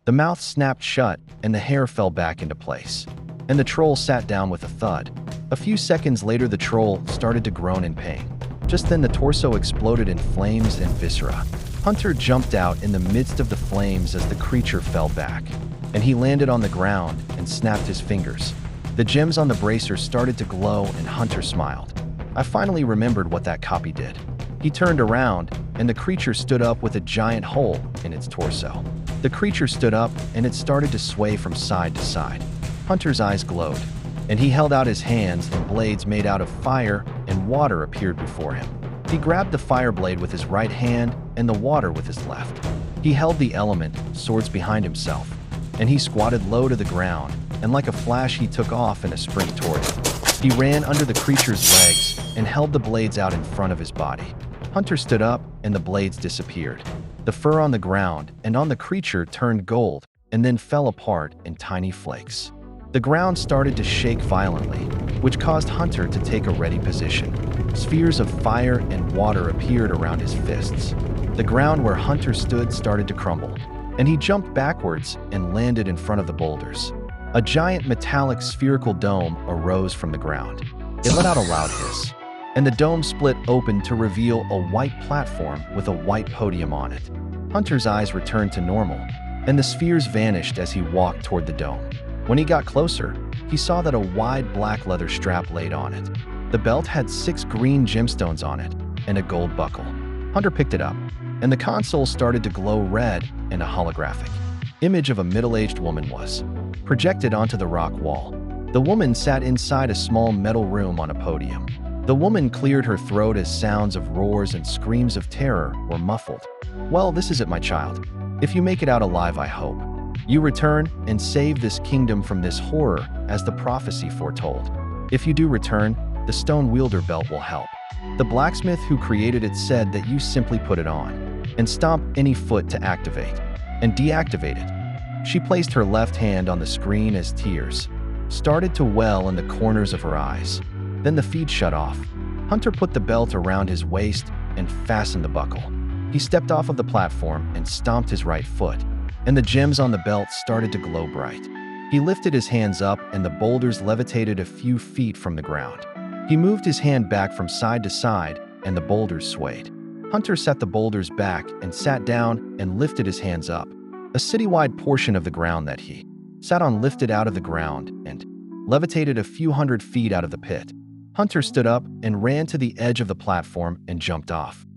The mouth snapped shut and the hair fell back into place. And the troll sat down with a thud. A few seconds later, the troll started to groan in pain. Just then, the torso exploded in flames and viscera. Hunter jumped out in the midst of the flames as the creature fell back, and he landed on the ground and snapped his fingers. The gems on the bracer started to glow and Hunter smiled. I finally remembered what that copy did. He turned around, and the creature stood up with a giant hole in its torso. The creature stood up, and it started to sway from side to side. Hunter's eyes glowed, and he held out his hands, and blades made out of fire and water appeared before him. He grabbed the fire blade with his right hand and the water with his left. He held the element, swords behind himself, and he squatted low to the ground, and like a flash he took off in a sprint toward it. He ran under the creature's legs and held the blades out in front of his body. Hunter stood up, and the blades disappeared. The fur on the ground and on the creature turned gold and then fell apart in tiny flakes. The ground started to shake violently, which caused Hunter to take a ready position. Spheres of fire and water appeared around his fists. The ground where Hunter stood started to crumble, and he jumped backwards and landed in front of the boulders. A giant metallic spherical dome arose from the ground. It let out a loud hiss, and the dome split open to reveal a white platform with a white podium on it. Hunter's eyes returned to normal, and the spheres vanished as he walked toward the dome. When he got closer, he saw that a wide black leather strap laid on it. The belt had 6 green gemstones on it and a gold buckle. Hunter picked it up, and the console started to glow red, and a holographic image of a middle-aged woman was projected onto the rock wall. The woman sat inside a small metal room on a podium. The woman cleared her throat as sounds of roars and screams of terror were muffled. "Well, this is it, my child. If you make it out alive, I hope. You return and save this kingdom from this horror as the prophecy foretold. If you do return, the stone wielder belt will help. The blacksmith who created it said that you simply put it on and stomp any foot to activate and deactivate it." She placed her left hand on the screen as tears started to well in the corners of her eyes. Then the feed shut off. Hunter put the belt around his waist and fastened the buckle. He stepped off of the platform and stomped his right foot, and the gems on the belt started to glow bright. He lifted his hands up, and the boulders levitated a few feet from the ground. He moved his hand back from side to side, and the boulders swayed. Hunter set the boulders back and sat down and lifted his hands up. A citywide portion of the ground that he sat on lifted out of the ground and levitated a few hundred feet out of the pit. Hunter stood up and ran to the edge of the platform and jumped off.